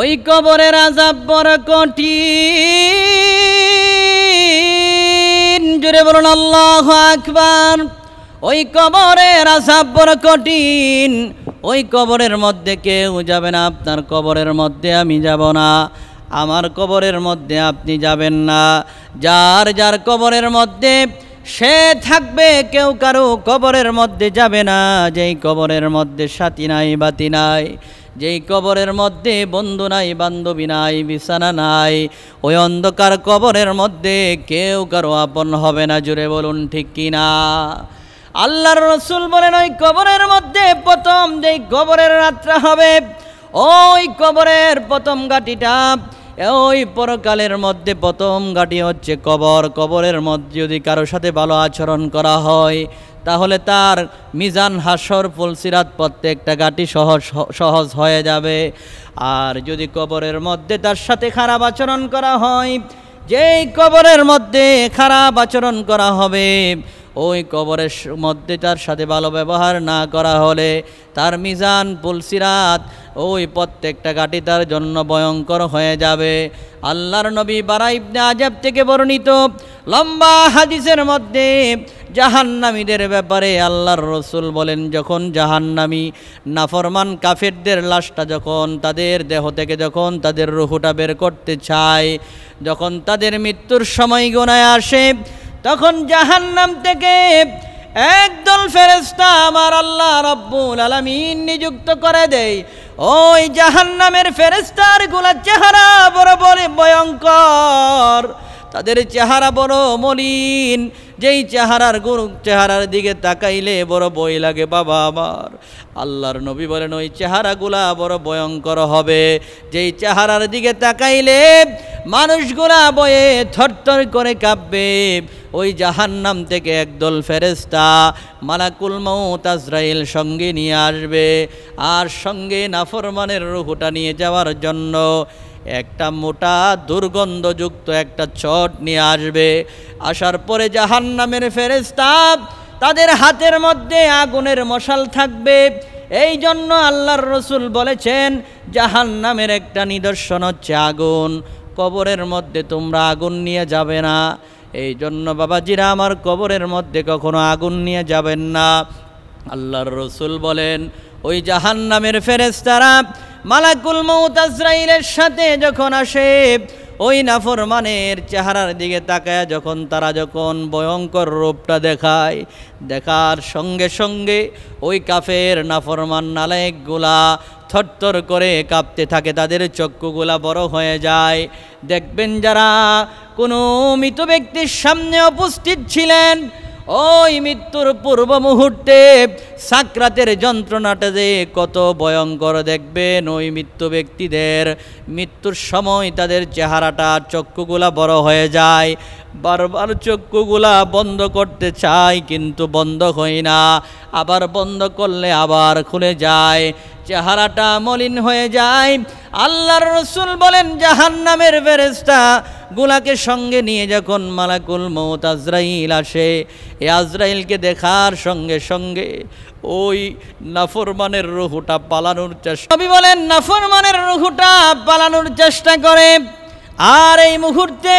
ওই কবরের আযাব বড় কঠিন, জোরে বলুন আল্লাহু আকবার। ওই কবরের আযাব বড় কঠিন, ওই কবরের মধ্যে কেউ যাবে না। আপনার কবরের মধ্যে আমি যাব না, আমার কবরের মধ্যে আপনি যাবেন না। যার যার কবরের মধ্যে সে থাকবে, কেউ কারো কবরের মধ্যে যাবে না। যেই কবরের মধ্যে সাথী নাই বাতি নাই, যেই কবরের মধ্যে বন্ধু নাই বান্ধবী নাই বিছানা নাই, ওই অন্ধকার কবরের মধ্যে কেউ কারো আপন হবে না। জুড়ে বলুন ঠিক কিনা? আল্লাহর রাসূল বলেন ওই কবরের মধ্যে প্রথম যেই কবরের রাতটা হবে, ওই কবরের প্রথম ঘাটিটা, ওই পরকালের মধ্যে প্রথম ঘাটি হচ্ছে কবর। কবরের মধ্যে যদি কারোর সাথে ভালো আচরণ করা হয় তাহলে তার মিজান হাসর ফুলসিরাত প্রত্যেকটা ঘাটি সহজ হয়ে যাবে। আর যদি কবরের মধ্যে তার সাথে খারাপ আচরণ করা হয়, যেই কবরের মধ্যে খারাপ আচরণ করা হবে, ওই কবরের মধ্যে তার সাথে ভালো ব্যবহার না করা হলে তার মিজান পুলসিরাত ওই প্রত্যেকটা ঘাটি তার জন্য ভয়ঙ্কর হয়ে যাবে। আল্লাহর নবী বারা ইবনে আযাব থেকে বর্ণিত লম্বা হাদিসের মধ্যে জাহান্নামীদের ব্যাপারে আল্লাহর রাসূল বলেন, যখন জাহান্নামী নাফরমান কাফেরদের লাশটা যখন তাদের দেহ থেকে যখন তাদের রূহটা বের করতে চায়, যখন তাদের মৃত্যুর সময় গণায় আসে, তখন জাহান্নাম থেকে একদল ফেরেশতা আমার আল্লাহ রাব্বুল আলামিন নিযুক্ত করে দেয়। ওই জাহান্নামের ফেরেশতার গুলা চেহারা বড় বড় ভয়ঙ্কর, তাদের চেহারা বড় মলিন, যেই চেহারার দিকে তাকাইলে বড় ভয় লাগে বাবা আমার। আল্লাহর নবী বলেন ওই চেহারাগুলা বড় ভয়ঙ্কর হবে, যেই চেহারার দিকে তাকাইলে মানুষগুলা ভয়ে থরথর করে কাঁপবে। ওই জাহান্নাম থেকে একদল ফেরেশতা মালাকুল মউত আজরাইল সঙ্গে নিয়ে আসবে, আর সঙ্গে নাফরমানের রূহটা নিয়ে যাওয়ার জন্য একটা মোটা দুর্গন্ধযুক্ত একটা চট নিয়ে আসবে। আসার পরে জাহান্নামের ফেরেশতা তাদের হাতের মধ্যে আগুনের মশাল থাকবে। এই জন্য আল্লাহর রাসূল বলেছেন জাহান্নামের একটা নিদর্শন হচ্ছে আগুন। কবরের মধ্যে তোমরা আগুন নিয়ে যাবে না। এই জন্য বাবাজিরা আমার কবরের মধ্যে কখনো আগুন নিয়ে যাবেন না। আল্লাহর রাসূল বলেন ওই জাহান্নামের ফেরেশতারা মালাকুল মউত আজরাইলের সাথে যখন আসে, ওই নাফরমানের চেহারার দিকে তাকায় যখন তারা যখন ভয়ঙ্কর রূপটা দেখায়, দেখার সঙ্গে সঙ্গে ওই কাফের নাফরমান নালায়েকগুলা থরথর করে কাঁপতে থাকে, তাদের চক্ষুগুলা বড় হয়ে যায়। দেখবেন যারা কোনো মৃত ব্যক্তির সামনে উপস্থিত ছিলেন, ওই মৃত্যুর পূর্ব মুহূর্তে সাকরাতের যন্ত্রণাটা যে কত ভয়ঙ্কর দেখবেন, ওই মৃত্যু ব্যক্তিদের মৃত্যুর সময় তাদের চেহারাটা চক্ষুগুলা বড় হয়ে যায়। বারবার চক্ষুগুলা বন্ধ করতে চায় কিন্তু বন্ধ হয় না, আবার বন্ধ করলে আবার খুলে যায়, চেহারাটা মলিন হয়ে যায়। আল্লাহর রাসূল বলেন জাহান্নামের ফেরেশতা গুলাকে সঙ্গে নিয়ে যখন মালাকুল মউত আজরাইল আসে, এই আজরাইলকে দেখার সঙ্গে সঙ্গে ওই নাফরমানের রূহটা পালানোর চেষ্টা, নবী বলেন নাফরমানের রূহটা পালানোর চেষ্টা করে। আর এই মুহূর্তে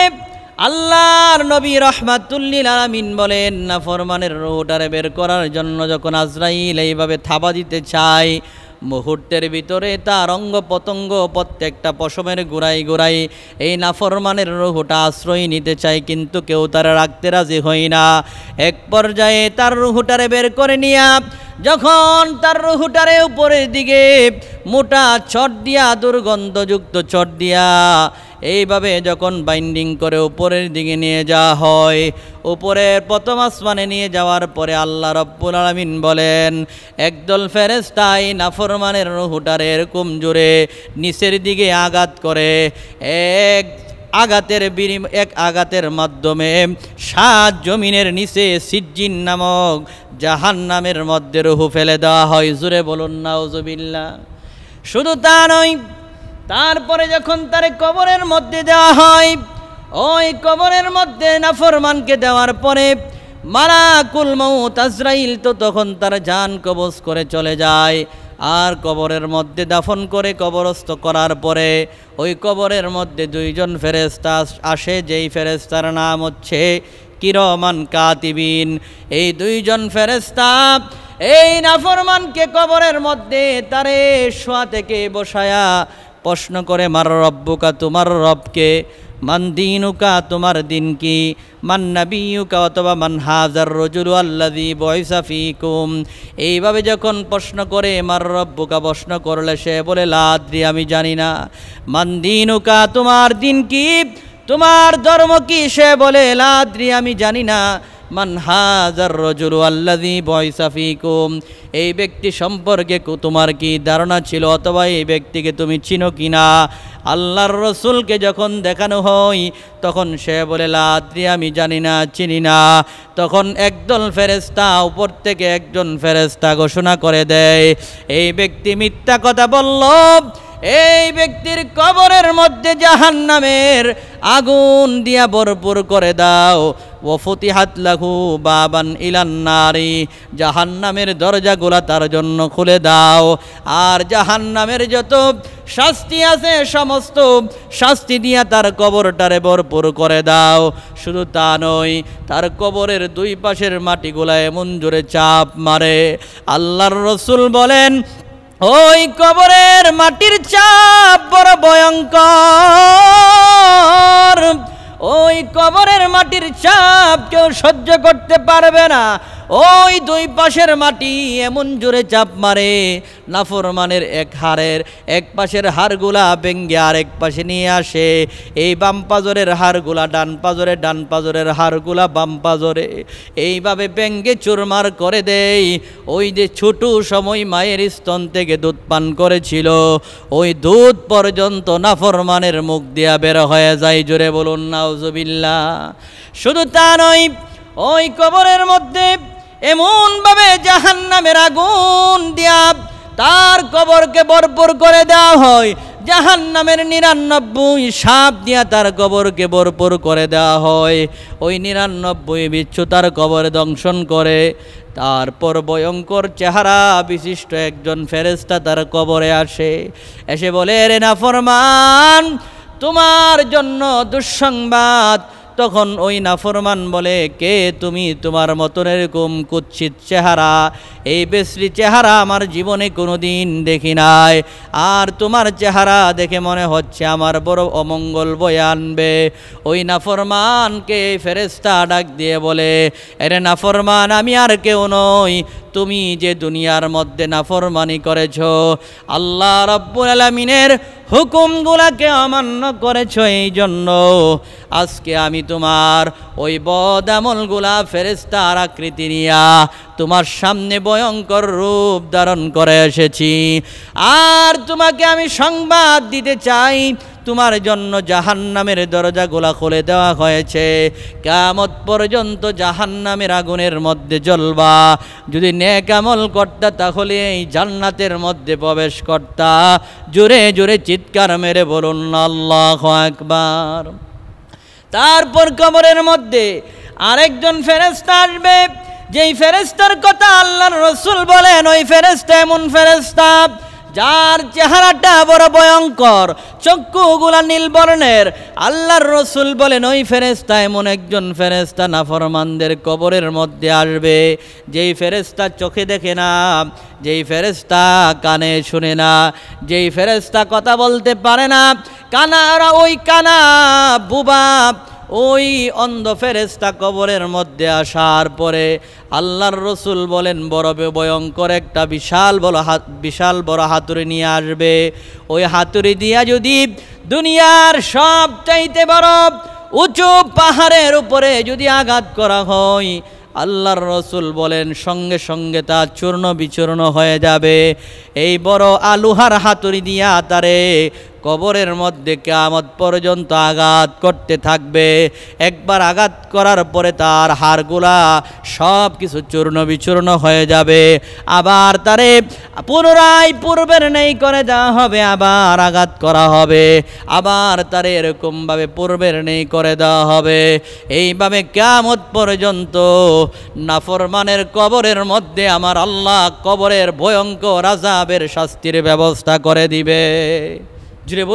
আল্লাহর নবী রাহমাতুল লিল আলামিন বলেন নাফরমানের রূহটারে বের করার জন্য যখন আজরাইল এইভাবে থাবা দিতে চায়, মুহূর্তের ভিতরে তার অঙ্গ পতঙ্গ প্রত্যেকটা পশমের গোড়ায় গোড়ায় এই নাফরমানের রূহটা আশ্রয় নিতে চায়, কিন্তু কেউ তারা রাখতে রাজি হয় না। এক পর্যায়ে তার রূহটারে বের করে নিয়া যখন তার রূহটারে উপরের দিকে মোটা চট দিয়া, দুর্গন্ধযুক্ত চট দিয়া এইভাবে যখন বাইন্ডিং করে উপরের দিকে নিয়ে যাওয়া হয়, উপরের প্রথম আসমানে নিয়ে যাওয়ার পরে আল্লাহ রাব্বুল আলামিন বলেন একদল ফেরেশতা এই নাফরমানের রূহটারে এরকম জোরে নিচের দিকে আঘাত করে, এক আঘাতের মাধ্যমে 7 জমিনের নিচে সিজ্জিন নামক জাহান্নামের মধ্যে রূহ ফেলে দেওয়া হয়। জোরে বলুন নাউজুবিল্লাহ। শুধু তা নয়, তারপরে যখন তারে কবরের মধ্যে দেওয়া হয়, ওই কবরের মধ্যে নাফরমানকে দেওয়ার পরে মালাকুল মউত আজরাইল তো তখন তার জান কবজ করে চলে যায়। আর কবরের মধ্যে দাফন করে কবরস্থ করার পরে ওই কবরের মধ্যে দুইজন ফেরেশতা আসে, যেই ফেরেশতার নাম হচ্ছে কিরমান কাতিবিন। এই দুইজন ফেরেশতা এই নাফরমানকে কবরের মধ্যে তারে শোয়া থেকে বসায়া প্রশ্ন করে, মার রব্বুকা, তোমার রবকে, মান দিনুকা, তোমার দিন কি, মান নাবিয়ুকা, অথবা মান হাজার রজুলু আল্লাযী বুইসা ফীকুম। এইভাবে যখন প্রশ্ন করে, মার রব্বুকা প্রশ্ন করলে সে বলে লা আদরি, আমি জানি না। মান দিনুকা, তোমার দিন কি, তোমার ধর্ম কি, সে বলে লা আদরি, আমি জানি না। মান হাজার রজুলু আল্লাযী বুইসা ফীকুম, এই ব্যক্তি সম্পর্কে তোমার কি ধারণা ছিল, অথবা এই ব্যক্তিকে তুমি চিনো কিনা। আল্লাহর রসুলকে যখন দেখানো হয় তখন সে বলে লা আদরি, আমি জানি না, চিনি না। তখন একদল ফেরেশতা উপর থেকে একজন ফেরেশতা ঘোষণা করে দেয়, এই ব্যক্তি মিথ্যা কথা বলল, এই ব্যক্তির কবরের মধ্যে জাহান্নামের আগুন দিয়া ভরপুর করে দাও। ওয়াফতিহাত লাহু বাবান ইলান নারি, জাহান্নামের দরজাগুলা তার জন্য খুলে দাও। আর জাহান্নামের যত শাস্তি আছে সমস্ত শাস্তি দিয়া তার কবরটারে ভরপুর করে দাও। শুধু তা নয়, তার কবরের দুই পাশের মাটিগুলা এমন জোরে চাপ মারে, আল্লাহর রসুল বলেন ওই কবরের মাটির চাপ বড় ভয়ঙ্কর। ওই কবরের মাটির চাপ কেউ সহ্য করতে পারবে না। ওই দুই পাশের মাটি এমন জোরে চাপ মারে, নাফরমানের এক পাশের হাড়গুলা ভেঙ্গে আরেক পাশে নিয়ে আসে। এই বাম পাজরের হাড়গুলা ডান পাজরে, ডান পাজরের হাড়গুলা বাম পাজরে, এইভাবে ভেঙ্গে চুরমার করে দেয়। ওই যে ছোট সময় মায়ের স্তন থেকে দুধ পান করেছিল, ওই দুধ পর্যন্ত নাফরমানের মুখ দিয়া বের হয়ে যায়। জোরে বলুন নাউজুবিল্লাহ। শুধু তা নয়, ওই কবরের মধ্যে এমনভাবে জাহান্নামের আগুন দিয়া তার কবরকে ভরপুর করে দেওয়া হয়, জাহান্নামের 99 সাপ দিয়া তার কবরকে ভরপুর করে দেওয়া হয়। ওই 99 বিচ্ছু তার কবরে দংশন করে। তারপর ভয়ঙ্কর চেহারা বিশিষ্ট একজন ফেরেশতা তার কবরে আসে, এসে বলে, রে নাফরমান, তোমার জন্য দুঃসংবাদ। তখন ওই নাফরমান বলে, কে তুমি? তোমার মতন এরকম কুৎসিত চেহারা, এই বিশ্রী চেহারা আমার জীবনে কোনো দিন দেখি নাই। আর তোমার চেহারা দেখে মনে হচ্ছে আমার বড় অমঙ্গল বয়ে আনবে। ওই নাফরমানকে ফেরেশতা ডাক দিয়ে বলে, এরে নাফরমান, আমি আর কেউ নই, তুমি যে দুনিয়ার মধ্যে নাফরমানি করেছ, আল্লাহ রাব্বুল আলামিনের হুকুমগুলাকে অমান্য করেছ, এই জন্য আজকে আমি তোমার ওই বদ আমলগুলা ফেরেশতার আকৃতি নিয়া তোমার সামনে ভয়ঙ্কর রূপ ধারণ করে এসেছি। আর তোমাকে আমি সংবাদ দিতে চাই, তোমার জন্য জাহান্নামের দরজাগুলা খুলে দেওয়া হয়েছে। কিয়ামত পর্যন্ত জাহান্নামের আগুনের মধ্যে জ্বলবা। যদি নেক আমল করতা তাহলে এই জান্নাতের মধ্যে প্রবেশ করতা। জোরে জোরে চিৎকার মেরে বলুন আল্লাহু আকবার। তারপর কবরের মধ্যে আরেকজন ফেরেশতা আসবে, যেই ফেরেশতার কথা আল্লাহর রাসূল বলেন, ওই ফেরেশতা এমন ফেরেশতা যার চেহারাটা বড় ভয়ঙ্কর, চক্ষুগুলা নীল বর্ণের। আল্লাহর রাসূল বলেন ওই ফেরেশতা এমন একজন ফেরেশতা নাফরমানদের কবরের মধ্যে আসবে, যেই ফেরেশতা চোখে দেখে না, যেই ফেরেশতা কানে শুনে না, যেই ফেরেশতা কথা বলতে পারে না। ওই কানা বুবা ওই অন্ধ ফেরেশতা কবরের মধ্যে আসার পরে আল্লাহর রসুল বলেন বড় ভয়ঙ্কর একটা বিশাল বড় হাতুড়ি নিয়ে আসবে। ওই হাতুড়ি দিয়া যদি দুনিয়ার সব চাইতে বড় উঁচু পাহাড়ের উপরে যদি আঘাত করা হয়, আল্লাহর রসুল বলেন সঙ্গে সঙ্গে তা চূর্ণ বিচূর্ণ হয়ে যাবে। এই বড় আলুহার হাতুড়ি দিয়া তারে কবরের মধ্যে কিয়ামত পর্যন্ত আঘাত করতে থাকবে। একবার আঘাত করার পরে তার হাড়গুলা সব কিছু চূর্ণ বিচূর্ণ হয়ে যাবে, আবার তারে পুনরায় পূর্বের নেই করে দেওয়া হবে, আবার আঘাত করা হবে, আবার তারে এরকমভাবে পূর্বের নেই করে দেওয়া হবে। এইভাবে কিয়ামত পর্যন্ত নাফরমানের কবরের মধ্যে আমার আল্লাহ কবরের ভয়ঙ্কর আযাবের শাস্তির ব্যবস্থা করে দিবে। জুড়ে বলুন।